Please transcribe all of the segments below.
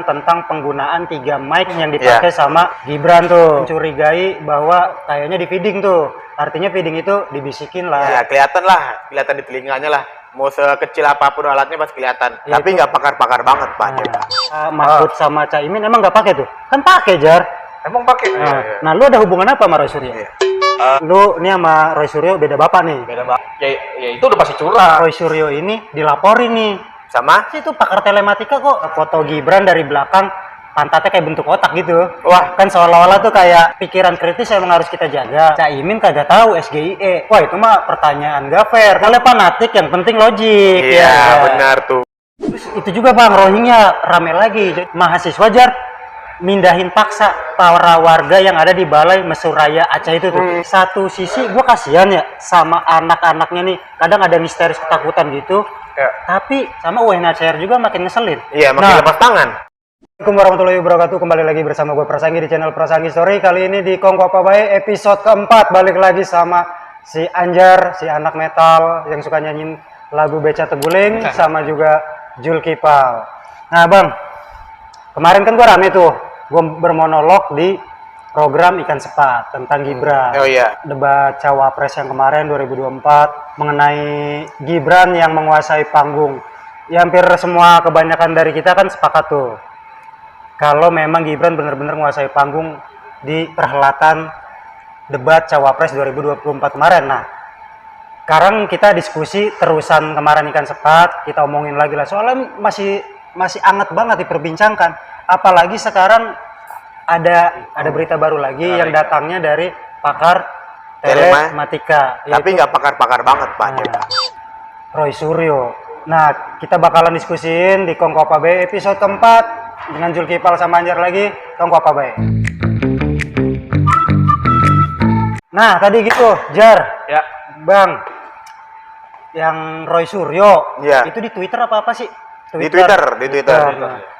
tentang penggunaan 3 mic yang dipakai sama Gibran tuh. Mencurigai bahwa kayaknya di feeding tuh. Artinya feeding itu dibisikin lah. Ya kelihatan di telinganya lah. Mau sekecil apapun alatnya pasti kelihatan. Ya, tapi nggak pakar-pakar banget Pak. Mahfud sama Caimin emang nggak pakai tuh? Kan pakai, Jar. Emang pakai. Nah, lu ada hubungan apa sama Roy Suryo? Lu ini sama Roy Suryo beda bapak nih. Beda bapak. Ya itu udah pasti curang. Roy Suryo ini dilaporin nih sama itu pakar telematika kok. Foto Gibran dari belakang pantatnya kayak bentuk kotak gitu. Wah, kan seolah-olah tuh kayak pikiran kritis emang harus kita jaga. Caimin kagak tahu SGIE. Wah, itu mah pertanyaan gak fair. Kalian fanatik, yang penting logik. Iya, benar tuh. Terus itu juga Bang, Rohingya rame lagi. Mahasiswa Jar mindahin paksa para warga yang ada di Balai Mesuraya Aceh itu tuh. Satu sisi gua kasihan ya sama anak-anaknya nih. Kadang ada histeris ketakutan gitu. Tapi sama UNHCR juga makin ngeselin. Iya, makin lepas tangan. Assalamualaikum warahmatullahi wabarakatuh. Kembali lagi bersama gue Prasanggi di channel Prasanggi Story. Kali ini di Kongko Apa Bae episode keempat. Balik lagi sama si Anjar, si anak metal yang suka nyanyiin lagu Beca Teguling, sama juga Jul Kipal. Nah Bang, kemarin kan gue rame tuh, gue bermonolog di program Ikan Sepat tentang Gibran. Oh iya. Debat Cawapres yang kemarin 2024 mengenai Gibran yang menguasai panggung. Ya hampir semua kebanyakan dari kita kan sepakat tuh. Kalau memang Gibran benar-benar menguasai panggung di perhelatan debat Cawapres 2024 kemarin. Nah, sekarang kita diskusi terusan kemarin Ikan Sepat, kita omongin lagi lah. Soalnya masih hangat banget diperbincangkan. Apalagi sekarang ada berita baru lagi yang datangnya dari pakar telematika. Tapi nggak pakar-pakar banget Pak. Roy Suryo. Nah, kita bakalan diskusiin di Kongko Apa Bae episode keempat dengan Jul Kipal sama Anjar lagi. Kongko Apa Bae. Nah, tadi gitu, Jar. Ya. Bang, yang Roy Suryo, itu di Twitter apa sih? Di Twitter.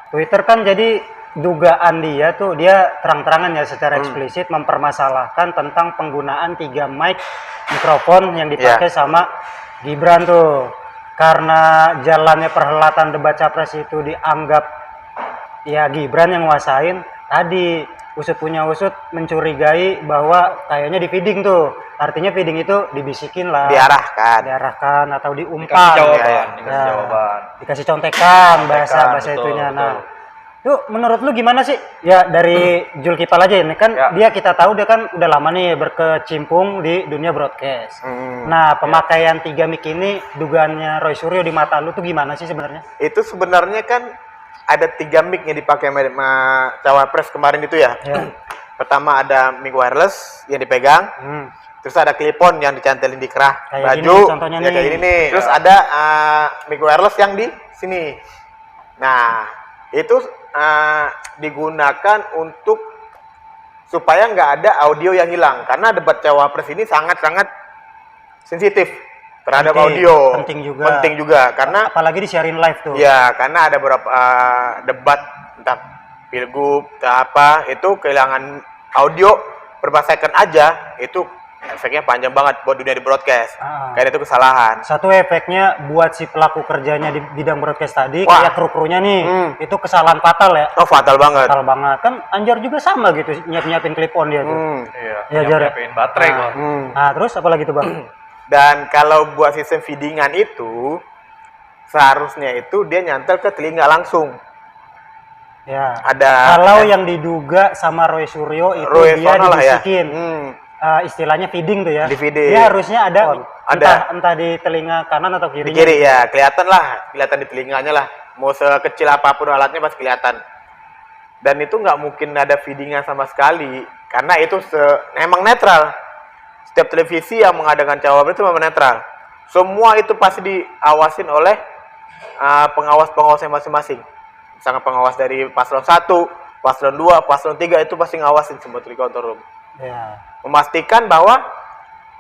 Twitter kan jadi dugaan dia tuh, dia terang-terangan ya secara eksplisit mempermasalahkan tentang penggunaan 3 mikrofon yang dipakai sama Gibran tuh. Karena jalannya perhelatan debat capres itu dianggap ya Gibran yang nguasain, tadi usut punya usut mencurigai bahwa kayaknya di feeding tuh. Artinya feeding itu dibisikin lah, diarahkan atau diumpan, dikasih jawaban, dikasih contekan bahasa itunya. Nah, tuh menurut lu gimana sih? Ya dari Jul Kipal aja ini kan kita tahu dia kan udah lama nih berkecimpung di dunia broadcast. Nah, pemakaian 3 mic ini dugaannya Roy Suryo di mata lu tuh gimana sih sebenarnya? Itu sebenarnya kan ada 3 mic yang dipakai sama Cawapres kemarin itu ya. Pertama ada mic wireless yang dipegang. Terus ada clip-on yang dicantelin di kerah kayak baju. Contohnya kayak ini nih. Terus ada mic wireless yang di sini. Nah, itu digunakan untuk supaya nggak ada audio yang hilang, karena debat Cawapres ini sangat-sangat sensitif terhadap audio. Penting juga karena apalagi disiarin live tuh. Ya, karena ada beberapa debat entah pilgub entah apa itu kehilangan audio beberapa second aja, itu efeknya panjang banget buat dunia di broadcast. Kayak itu kesalahan. Satu efeknya buat si pelaku kerjanya di bidang broadcast tadi, kayak kru-krunya nih, itu kesalahan fatal ya. Oh, fatal banget. Kan Anjar juga sama gitu, nyiapin clip on dia tuh. Iya, nyiapin baterai kok. Nah, terus apa lagi tuh Bang? Dan kalau buat sistem feedingan itu seharusnya itu dia nyantel ke telinga langsung. Ya. Kalau yang diduga sama Roy Suryo itu dia dibisikin. Istilahnya feeding tuh ya. Dia harusnya ada entah di telinga kanan atau kiri. Di kiri ya, kelihatan di telinganya lah. Mau sekecil apapun alatnya pasti kelihatan. Dan itu nggak mungkin ada feedingan sama sekali, karena itu emang netral. Setiap televisi yang mengadakan Cawapres itu memang netral. Semua itu pasti diawasin oleh pengawas-pengawasnya masing-masing. Misalnya pengawas dari paslon 1, paslon 2, paslon 3 itu pasti ngawasin semua di control room. Memastikan bahwa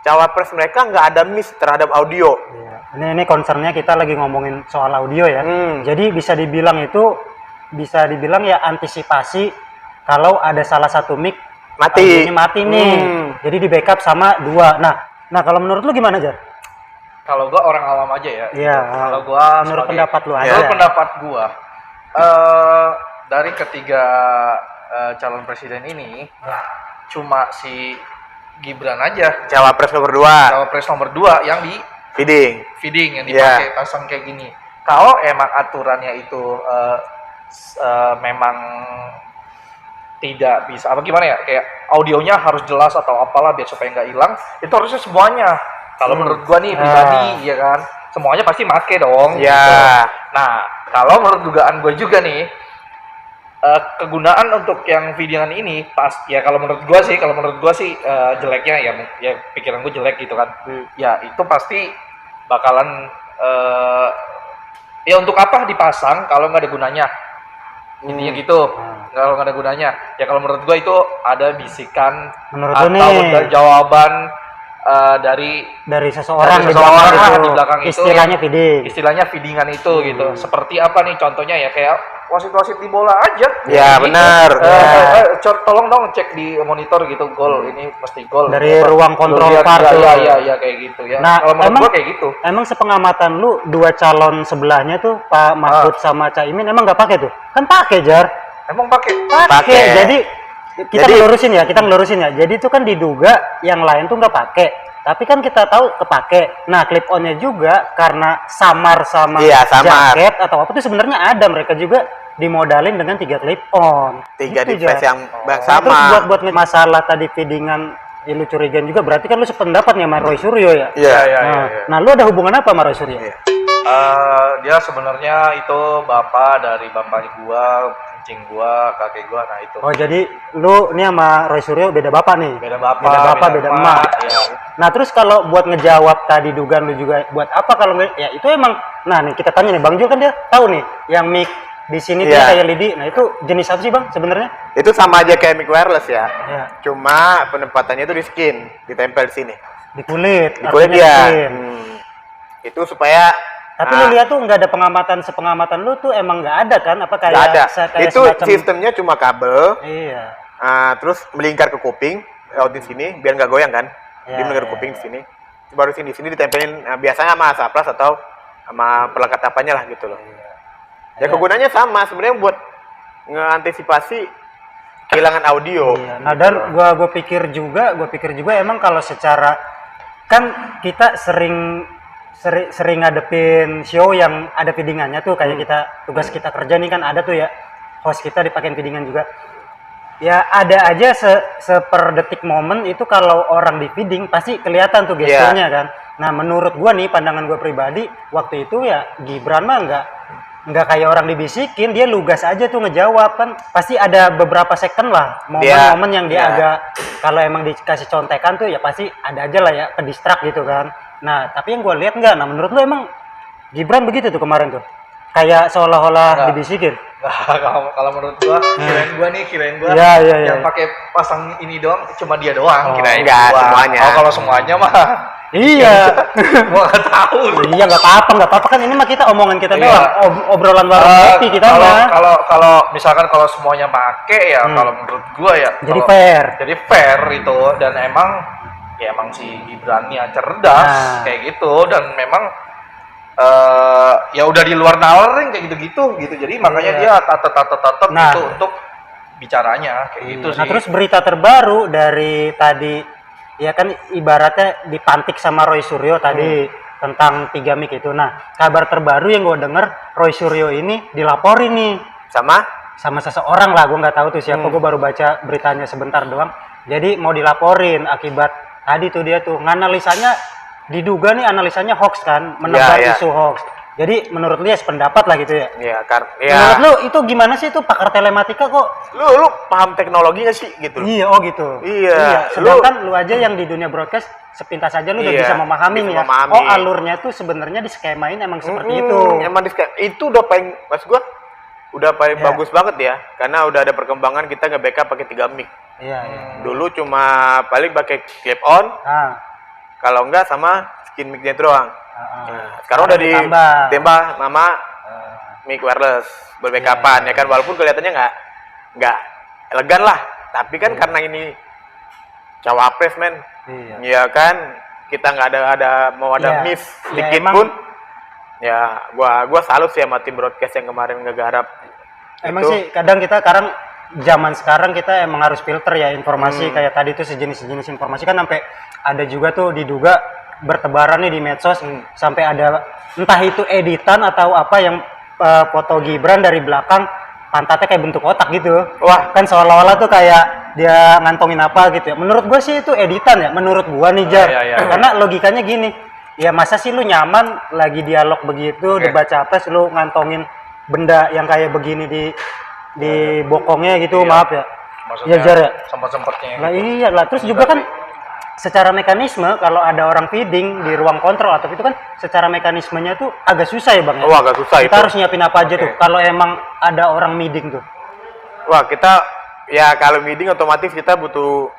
Cawapres mereka nggak ada miss terhadap audio. Ini concernnya kita lagi ngomongin soal audio ya. Jadi bisa dibilang ya antisipasi kalau ada salah satu mic mati nih. Jadi di backup sama 2. Nah kalau menurut lu gimana Jar? Kalau gua orang awam aja ya. Iya. Kalau gua menurut pendapat lu aja. Menurut pendapat gua, dari ketiga calon presiden ini cuma si Gibran aja Cawapres nomor 2 cawapres nomor 2 yang di feeding yang dipakai pasang kayak gini. Kalau emang aturannya itu memang tidak bisa apa gimana ya, kayak audionya harus jelas atau apalah biar supaya nggak hilang, itu harusnya semuanya. Kalau menurut gua nih pribadi ya kan, semuanya pasti make dong. Ya. Gitu. Nah, kalau menurut dugaan gua juga nih, kegunaan untuk yang videoan ini pas ya kalau menurut gua sih jeleknya ya pikiran gua jelek gitu kan. Ya itu pasti bakalan ya untuk apa dipasang kalau nggak ada gunanya. Intinya gitu. Kalau nggak ada gunanya. Ya kalau menurut gua itu ada bisikan Menurut atau nih, jawaban dari seseorang di belakang itu istilahnya feeding. Istilahnya feedingan itu gitu. Seperti apa nih contohnya ya, kayak wasit-wasit di bola aja. Ya, gitu. benar. Tolong dong cek di monitor gitu, gol ini mesti gol. Dari ruang kontrol VAR. VAR tuh. Ya kayak gitu ya. Nah, kalau menurut emang gua kayak gitu. Emang sepengamatan lu dua calon sebelahnya tuh Pak Mahfud sama Caimin emang nggak pakai tuh? Kan pakai, Jar. Emang pakai. Pakai. Jadi kita Jadi- ngelurusin ya. Jadi itu kan diduga yang lain tuh nggak pakai. Tapi kan kita tahu kepake. Nah, clip on-nya juga karena samar sama Iya, samar. jaket atau apa tuh sebenarnya ada, mereka juga dimodalin dengan 3 clip on. 3 Gitu, device Jar. yang Nah, sama. terus buat masalah tadi feedingan yang lu curigain juga, berarti kan lu sependapat nih sama Roy Suryo ya? Iya. Nah, lu ada hubungan apa sama Roy Suryo? Iya. Dia sebenarnya itu bapak dari bapaknya gua, kencing gua, kakek gua, nah itu. Oh, jadi lu nih sama Roy Suryo beda bapak nih? Beda bapak, Beda bapak, beda emak. Ya. Nah, terus kalau buat ngejawab tadi dugaan lu juga buat apa kalau ya itu emang, nah nih kita tanya nih Bang Jul, kan dia tahu nih yang mic di sini tuh Iya. kayak lidi. Nah, itu jenis apa sih Bang sebenarnya? Itu sama aja kayak mic wireless ya. Ya, Cuma penempatannya itu di skin, ditempel di sini. di kulit. Di kulit artinya dia. di skin. Itu supaya Tapi lu lihat tuh nggak ada sepengamatan lu tuh emang nggak ada kan? Apa kayak nggak ada. kayak Itu semacam- sistemnya cuma kabel, Iya. terus melingkar ke kuping, lewat di sini biar nggak goyang kan. Ya, Dia melingkar ya, ke kuping di sini. Baru sini ditempelin biasanya sama saplas atau sama perangkat apanya lah gitu loh. Ya kegunaannya sama sebenarnya buat ngeantisipasi kehilangan audio. Iya. Nah, dan gua pikir juga emang kalau secara kan kita sering ngadepin show yang ada feedingannya tuh, kayak kita tugas kita kerja nih kan ada tuh ya, host kita dipakein feedingan juga. Ya ada aja seper detik momen itu kalau orang di feeding pasti kelihatan tuh gesturnya kan. Nah, menurut gua nih, pandangan gua pribadi waktu itu ya Gibran mah nggak kayak orang dibisikin, dia lugas aja tuh ngejawab. Kan pasti ada beberapa second lah momen-momen yang dia agak, kalau emang dikasih contekan tuh ya pasti ada aja lah ya ke distract gitu kan. Nah, tapi yang gue lihat enggak. Nah, menurut lu emang Gibran begitu tuh kemarin tuh, kayak seolah-olah dibisikin? Kalau menurut gua, kirain gua Iya, yang pakai pasang ini doang cuma dia doang. Oh, Kirain enggak, gua. semuanya. Oh, kalau semuanya mah Iya. gua nggak tahu. Iya, nggak apa-apa kan, ini mah kita omongan kita Iya. doang, obrolan warung kopi kita mah. Kalau misalkan kalau semuanya make ya, kalau menurut gua ya Jadi kalau- fair. jadi fair itu, dan emang si Gibrannya cerdas kayak gitu, dan memang ya udah di luar nalar kayak gitu jadi makanya dia tatap Nah. gitu untuk bicaranya kayak gitu sih. Nah, terus berita terbaru dari tadi, ya kan ibaratnya dipantik sama Roy Suryo tadi tentang 3 mic itu. Nah, kabar terbaru yang gue denger, Roy Suryo ini dilaporin nih sama seseorang lah, gue nggak tahu tuh siapa, gue baru baca beritanya sebentar doang. Jadi mau dilaporin akibat tadi tuh dia tuh nganalisanya, diduga nih analisanya hoax kan, menebar Ya. isu hoax. Jadi menurut dia sependapat lah gitu ya. Iya, Menurut lu itu gimana sih, itu pakar telematika kok? lu paham teknologi nggak sih gitu loh? Iya, oh gitu. Iya, Sedangkan lu aja yang di dunia broadcast sepintas aja lu udah Iya, bisa memahami bisa ya. memahami. Oh, alurnya tuh sebenarnya diskemain emang seperti itu. Emang itu udah paling, mas gua udah paling Iya. bagus banget ya, karena udah ada perkembangan kita nge-backup pakai 3 mic. Iya, iya. Dulu cuma paling pakai clip on, Ah, kalau enggak sama skin mic-nya doang. ah. Nah, sekarang udah ditambah. ditambah mama mic wireless berbackupan ya kan, walaupun kelihatannya nggak elegan lah, tapi kan karena ini cawapres men, Iya. ya kan, kita nggak ada Iya. miss Iya, sedikit emang- pun, ya gua salut sih sama tim broadcast yang kemarin ngegarap Emang Itu. sih kadang kita zaman sekarang kita emang harus filter ya informasi kayak tadi tuh sejenis informasi kan sampai ada juga tuh diduga bertebaran nih di medsos sampai ada entah itu editan atau apa yang foto Gibran dari belakang pantatnya kayak bentuk otak gitu. Wah. Kan seolah-olah tuh kayak dia ngantongin apa gitu ya. Menurut gue sih itu editan ya, menurut gua nih Jar. Iya. Karena logikanya gini, ya masa sih lu nyaman lagi dialog begitu debat capres lu ngantongin benda yang kayak begini di bokongnya gitu, maaf ya. Maksudnya Ya Jar ya. sempat-sempatnya Lah gitu. iya lah, terus juga kan secara mekanisme kalau ada orang feeding di ruang kontrol atau itu kan secara mekanismenya tuh agak susah ya Bang ya. Oh, agak susah Kita itu. harus nyiapin apa aja tuh kalau emang ada orang meeting tuh. Wah, kita ya kalau meeting otomatis kita butuh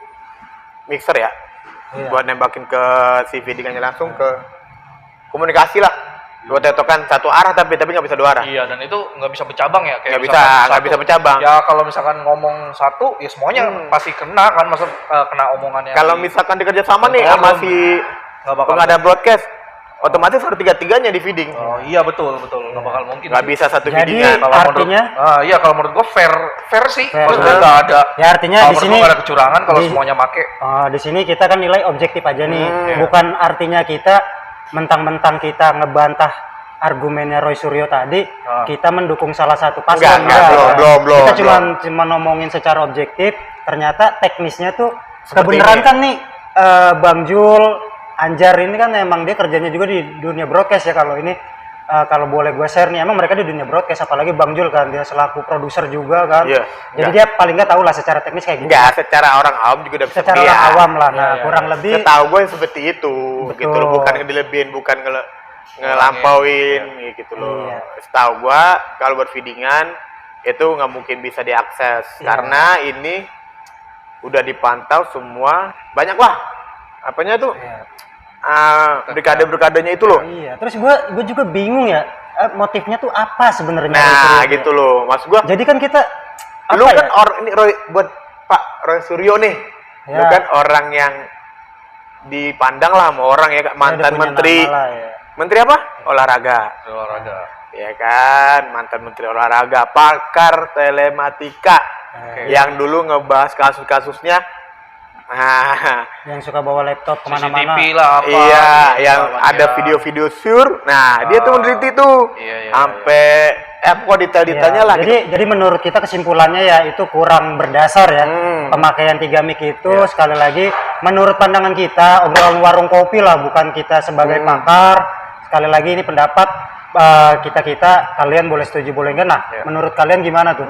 mixer ya. Iya. Buat nembakin ke si feedingannya langsung ke komunikasi lah. Buat tetokan satu arah tapi nggak bisa dua arah. Iya, dan itu nggak bisa bercabang ya, kayak Nggak bisa, misalkan nggak satu. bisa bercabang. Ya kalau misalkan ngomong satu, ya semuanya pasti kena kan, maksud kena omongannya. Kalau misalkan dikerja sama nih Kontrol, sama si nggak bakal pengada broadcast, otomatis harus tiga-tiganya di feeding. Oh iya betul, nggak bakal mungkin. Nggak sih. bisa satu Jadi, feedingan. Kalau Artinya? iya kalau menurut gua fair sih. Fair. Maksudnya nggak ada. Ya artinya kalau di menurut sini gua nggak ada kecurangan kalau di- semuanya make. di sini kita kan nilai objektif aja nih, iya. bukan artinya kita mentang-mentang kita ngebantah argumennya Roy Suryo tadi, kita mendukung salah satu paslon. Enggak, belum. Kita cuma ngomongin secara objektif, ternyata teknisnya tuh Seperti kebenaran ini. kan nih Bang Jul, Anjar ini kan emang dia kerjanya juga di dunia broadcast ya. Kalau ini kalau boleh gue share nih, emang mereka di dunia broadcast, apalagi Bang Jul kan dia selaku produser juga kan. Iya, Jadi dia paling nggak tahu lah secara teknis kayak gitu. Enggak, secara orang awam juga udah bisa Secara lihat. orang awam lah, nah Iya. kurang lebih. Setahu gue seperti itu, Betul. gitu loh. Bukan ngedilebihin, bukan ngelampauin, gitu loh. Iya. Setahu gue kalau buat feedingan itu nggak mungkin bisa diakses Iya. karena ini udah dipantau semua, banyak lah. Apanya tuh? Iya. Berkade-berkadenya itu loh. Iya, terus gue juga bingung ya, motifnya tuh apa sebenarnya? Roy Nah, Suryo gitu ya? loh. Maksud gue, Jadi kan kita lu apa kan ya? ini Roy, buat Pak Roy Suryo nih, Ya. lu kan orang yang dipandang lah sama orang ya, Dia mantan udah punya menteri, nama lah, ya. menteri apa? Olahraga, Olahraga. ya kan, mantan menteri olahraga, pakar telematika, yang dulu ngebahas kasus-kasusnya, nah, Yang suka bawa laptop kemana-mana. CCTV lah apa. iya, gitu, yang sama ada dia. video-video sur, nah dia tuh meneliti tuh, Iya, sampai kok detail-detailnya Iya, lah. jadi menurut kita kesimpulannya ya itu kurang berdasar ya. Pemakaian 3 mic itu sekali lagi menurut pandangan kita obrolan warung kopi lah, bukan kita sebagai pakar. Sekali lagi ini pendapat kita kalian boleh setuju boleh enggak. Nah, menurut kalian gimana tuh?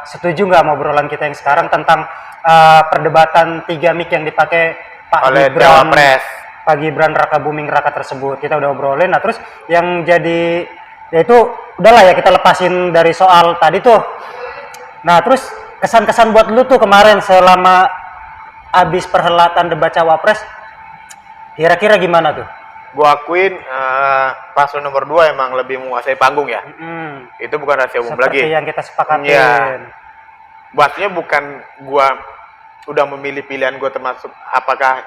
Setuju nggak sama obrolan kita yang sekarang tentang perdebatan 3 mic yang dipakai Pak Oleh Gibran, Cawapres. Pak Gibran Raka Buming Raka tersebut? Kita udah obrolin. Nah, terus yang jadi ya itu udahlah ya, kita lepasin dari soal tadi tuh. Nah, terus kesan-kesan buat lu tuh kemarin selama abis perhelatan debat cawapres, kira-kira gimana tuh? Gua akuin paslon nomor 2 emang lebih menguasai panggung ya. Itu bukan rahasia umum Seperti lagi. yang kita sepakatin. Iya. Maksudnya bukan gua udah memilih pilihan gua termasuk apakah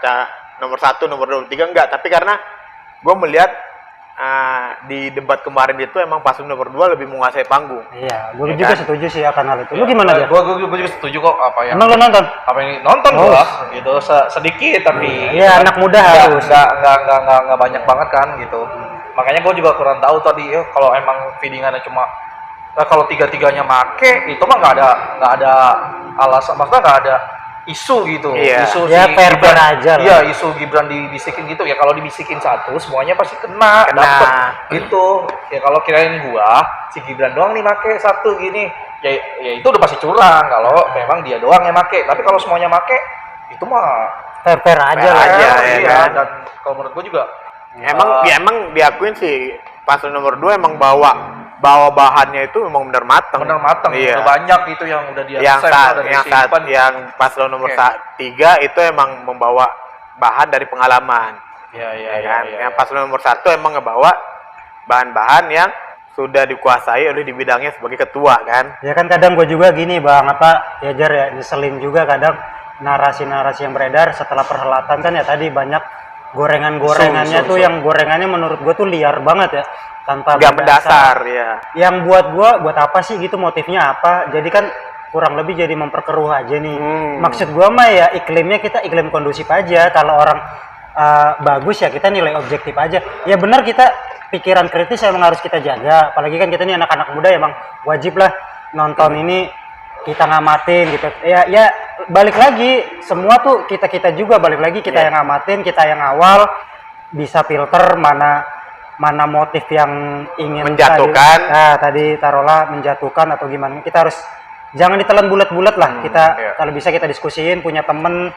nomor 1, nomor 2, 3 enggak, tapi karena gua melihat di debat kemarin itu emang paslon nomor 2 lebih menguasai panggung. Iya, gue Ya juga kan? setuju sih akan hal itu. Lu gimana aja? Gua juga setuju kok apa yang Emang lu nonton? apa ini nonton Oh. gua gitu sedikit tapi Iya, anak muda harus. nggak banyak banget kan gitu. Makanya gua juga kurang tahu tadi ya kalau emang feedingannya cuma kalau tiga-tiganya make itu mah nggak ada alasan, maksudnya nggak ada isu gitu. Iya. Isu Ya, si fair-fair Gibran aja lah. Iya, isu Gibran dibisikin gitu ya, kalau dibisikin satu semuanya pasti kena. Dapet gitu. Ya kalau kirain gua si Gibran doang nih make satu gini, ya itu udah pasti curang kalau memang dia doang yang make. Tapi kalau semuanya make itu mah Fair-fair aja Fair lah. aja. iya, ya kan? dan kalau menurut gua juga Emang diakuin sih paslon nomor 2 emang bawa bahannya itu memang benar matang. bener mateng. Iya. Udah banyak itu yang udah dia yang save, saat udah yang disimpan. saat yang paslon nomor Oke. 3 itu emang membawa bahan dari pengalaman. Iya, Ya kan? Yang paslon nomor 1 emang ngebawa bahan-bahan yang sudah dikuasai oleh di bidangnya sebagai ketua kan. Ya kan kadang gue juga gini bang, ya Jar ya, nyeselin juga kadang narasi-narasi yang beredar setelah perhelatan kan ya tadi banyak gorengannya tuh yang gorengannya menurut gue tuh liar banget ya, tanpa Nggak mendasar ya. Yang buat gue buat apa sih gitu, motifnya apa? Jadi kan kurang lebih jadi memperkeruh aja nih. Maksud gue mah ya iklimnya kita iklim kondusif aja. Kalau orang bagus ya kita nilai objektif aja. Ya benar, kita pikiran kritis emang harus kita jaga. Apalagi kan kita nih anak-anak muda emang wajib lah nonton ini, kita ngamatin gitu. Ya balik lagi semua tuh kita juga balik lagi kita yang ngamatin, kita yang awal bisa filter mana motif yang ingin Menjatuhkan. tadi taruhlah menjatuhkan atau gimana. Kita harus jangan ditelan bulat-bulat lah. Kita kalau bisa kita diskusiin, punya temen,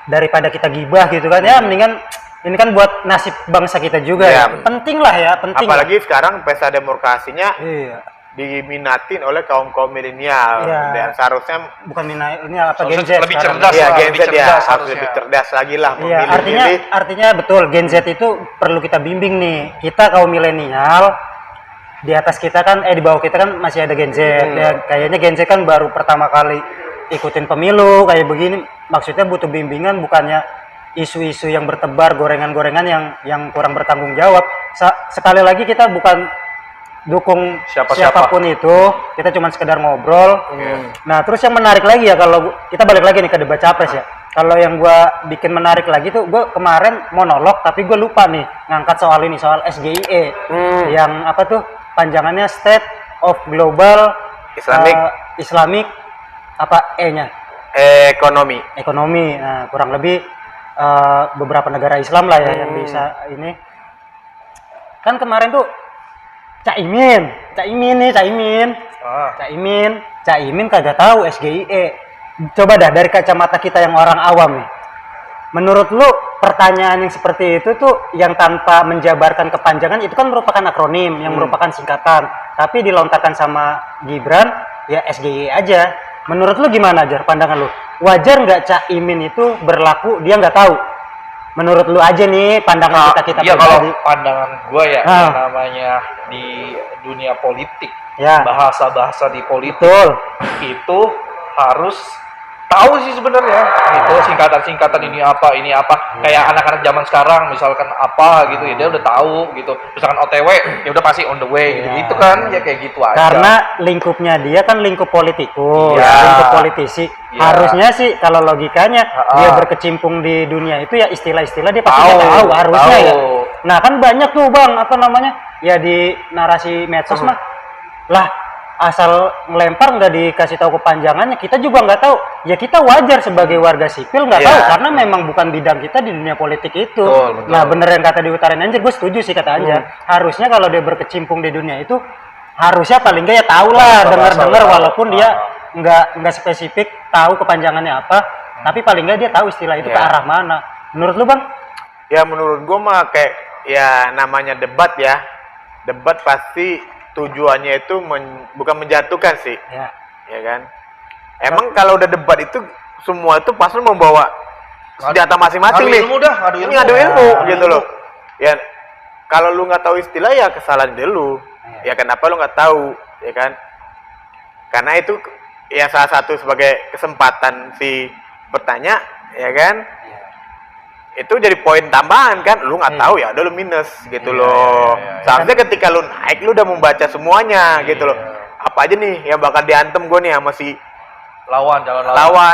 daripada kita gibah gitu kan. Ya mendingan ini kan buat nasib bangsa kita juga ya. Penting lah ya, penting. Apalagi sekarang pesta demokrasinya iya, diminatin oleh kaum milenial. Dan seharusnya bukan ini apa Gen Z lebih sekarang. cerdas ya lah, Gen lebih Z ya cerdas harus harusnya. lebih cerdas lagi lah Iya, memilih-milih. artinya betul Gen Z itu perlu kita bimbing nih. Kita kaum milenial, di atas kita kan di bawah kita kan masih ada Gen Z. Ya, kayaknya Gen Z kan baru pertama kali ikutin pemilu kayak begini. Maksudnya butuh bimbingan, bukannya isu-isu yang bertebar, gorengan-gorengan yang kurang bertanggung jawab. Sekali lagi kita bukan dukung siapapun itu, kita cuma sekedar ngobrol. Nah terus yang menarik lagi ya, kalau kita balik lagi nih ke debat capres ya, kalau yang gua bikin menarik lagi tuh, gua kemarin monolog tapi gue lupa nih ngangkat soal ini, soal SGIE yang apa tuh panjangannya State of Global Islamic apa E-nya ekonomi. Nah kurang lebih beberapa negara Islam lah ya yang bisa ini. Kan kemarin tuh Caimin kagak tahu SGIE. Coba dah dari kacamata kita yang orang awam nih. Menurut lu pertanyaan yang seperti itu tuh yang tanpa menjabarkan kepanjangan itu kan merupakan akronim, yang merupakan singkatan. Tapi dilontarkan sama Gibran ya SGIE aja. Menurut lu gimana Jar, pandangan lu? Wajar nggak Caimin itu berlaku dia nggak tahu? Menurut lu aja nih pandangan kita iya, pribadi. kalau pandangan gue ya, yang namanya di dunia politik, bahasa-bahasa di politik itu harus tahu sih sebenarnya. Itu singkatan-singkatan ini apa. Kayak anak-anak zaman sekarang misalkan apa gitu ya, dia udah tahu gitu. Misalkan OTW ya udah pasti on the way gitu. Itu kan ya kayak gitu aja. Karena lingkupnya dia kan lingkup politikus, lingkup politisi. Harusnya sih kalau logikanya dia berkecimpung di dunia itu ya istilah-istilah dia pasti tahu harusnya ya. Nah, kan banyak tuh Bang, apa namanya? Ya di narasi medsos mah lah asal ngelempar nggak dikasih tahu kepanjangannya, kita juga nggak tahu. Ya kita wajar sebagai warga sipil nggak tahu karena memang bukan bidang kita di dunia politik itu. Betul. Nah bener yang kata diutarain Anjir, gue setuju sih kata Anjar. Harusnya kalau dia berkecimpung di dunia itu harusnya paling nggak ya tahu lah, dengar walaupun dia nggak spesifik tahu kepanjangannya apa, tapi paling nggak dia tahu istilah itu ke arah mana. Menurut lu Bang? Ya menurut gue mah kayak ya namanya debat ya, debat pasti tujuannya itu bukan menjatuhkan sih, ya kan? Emang kalau udah debat itu semua itu pasti membawa senjata masing-masing nih. Ngadu ilmu gitu loh. Ya kalau lu nggak tahu istilah ya kesalahan dulu. Ya kenapa lu nggak tahu, ya kan? Karena itu ya salah satu sebagai kesempatan si bertanya, ya kan? Itu jadi poin tambahan kan, lu nggak tahu ya udah lu minus gitu loh. Seharusnya ketika lu naik lu udah membaca semuanya gitu loh. Apa aja nih yang bakal diantem gue nih sama si lawan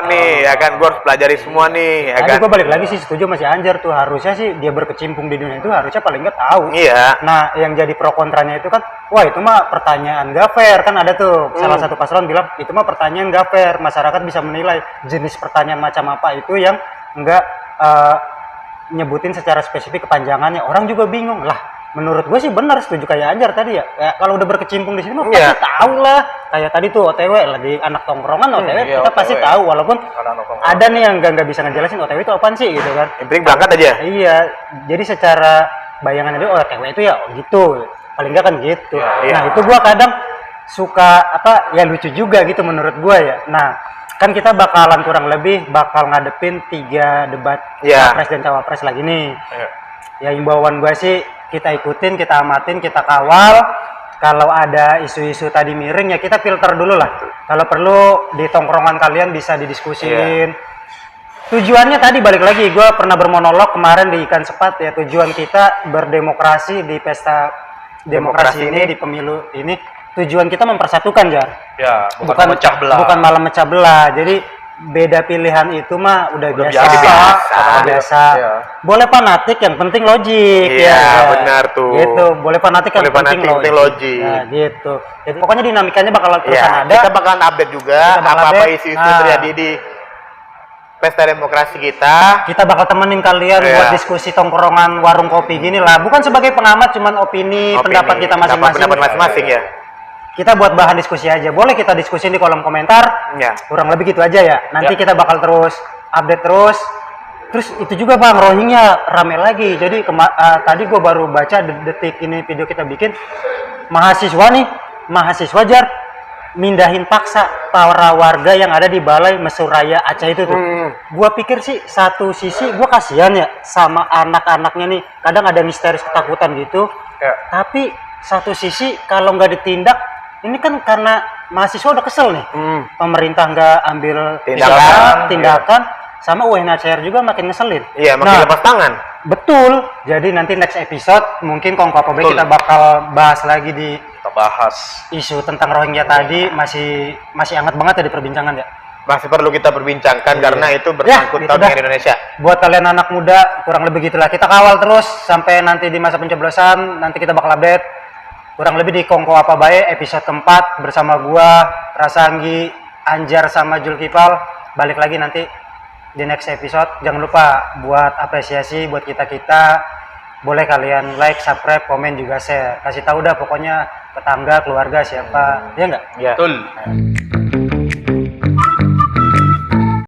nih, ya kan? Gue harus pelajari semua nih, ya kan? Gue balik lagi sih setuju masih Anjar tuh, harusnya sih dia berkecimpung di dunia itu harusnya paling nggak tahu. Iya. Nah yang jadi pro kontranya itu kan, wah itu mah pertanyaan nggak fair kan, ada tuh salah satu paslon bilang itu mah pertanyaan nggak fair, masyarakat bisa menilai jenis pertanyaan macam apa itu yang nggak nyebutin secara spesifik kepanjangannya, orang juga bingung lah. Menurut gue sih benar, setuju kayak Anjar tadi ya. Kalau udah berkecimpung di sini mah pasti tahu lah. Kayak tadi tuh OTW lah di anak tongkrongan OTW kita pasti tahu, walaupun ada nih yang nggak bisa ngejelasin OTW itu apaan sih gitu kan. Yang penting berangkat aja. Iya, jadi secara bayangan dia OTW itu ya gitu, paling nggak kan gitu. Nah itu gue kadang suka ya lucu juga gitu menurut gue ya. Nah kan kita bakalan kurang lebih ngadepin 3 debat capres dan cawapres lagi nih. Ya himbauan gue sih kita ikutin, kita amatin, kita kawal. Kalau ada isu-isu tadi miring ya kita filter dulu lah. Kalau perlu di tongkrongan kalian bisa didiskusin. tujuannya tadi balik lagi, gue pernah bermonolog kemarin di Ikan Sepat ya, tujuan kita berdemokrasi di pesta demokrasi ini, di pemilu ini, tujuan kita mempersatukan ya. Ya, bukan memecah belah. Bukan malah mecah belah. Jadi beda pilihan itu mah udah biasa. Biasa. Ya. Boleh fanatik, yang penting logik. Iya, ya. benar tuh. Gitu, boleh fanatik, yang penting logik. Nah, gitu. Jadi pokoknya dinamikanya bakal terus ada. Kita bakalan update juga apa-apa isu-isu terjadi di pesta demokrasi kita. Kita bakal temenin kalian buat diskusi tongkrongan warung kopi gini lah. Bukan sebagai pengamat, cuman opini pendapat kita masing-masing. Pendapat masing-masing ya. Kita buat bahan diskusi aja. Boleh kita diskusi di kolom komentar. Ya. Kurang lebih gitu aja ya. Nanti kita bakal terus update terus. Terus itu juga Bang, Rohingya rame lagi. Jadi tadi gue baru baca detik ini video kita bikin. Mahasiswa Jar mindahin paksa para warga yang ada di Balai Mesuraya Aceh itu tuh. Gua pikir sih satu sisi gua kasihan ya sama anak-anaknya nih. Kadang ada misterius ketakutan gitu. Ya. Tapi satu sisi kalau nggak ditindak, ini kan karena mahasiswa udah kesel nih. Pemerintah nggak ambil tindakan sama UNHCR juga makin ngeselin. Iya, makin lepas tangan. Betul. Jadi nanti next episode mungkin Kongko apa kita bakal bahas lagi di bahas isu tentang Rohingya tadi masih hangat banget ya di perbincangan ya. Masih perlu kita perbincangkan karena itu bersangkut gitu dengan Indonesia. Buat kalian anak muda kurang lebih gitulah, kita kawal terus sampai nanti di masa pencoblosan, nanti kita bakal update kurang lebih di Kongko Apa Bae episode keempat bersama gua Rasanggi, Anjar sama Julkipal. Balik lagi nanti di next episode. Jangan lupa buat apresiasi buat kita boleh kalian like, subscribe, komen juga share. Kasih tahu dah pokoknya tetangga, keluarga siapa, ya enggak? Ya. betul.